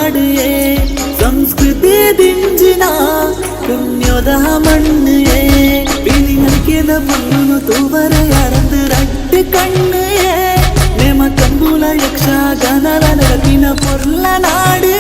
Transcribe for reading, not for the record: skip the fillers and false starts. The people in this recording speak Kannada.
ನಾಡಿಯೇ ಸಂಸ್ಕೃತಿ ದಿಂಜಿನ ಪುಣ್ಯದ ಮಣ್ಣೇ ಬಿಳಿನಲ್ಕೆದ ಪಣ್ಣು ತೂವರೆ ಅರಂದು ರಟ್ಟು ಕಣ್ಣೇ ನೇಮ ಕಂಬುಲ ಯಕ್ಷ ಗನಲ ನರಕಿನ ಪೊರ್ಲ ನಾಡು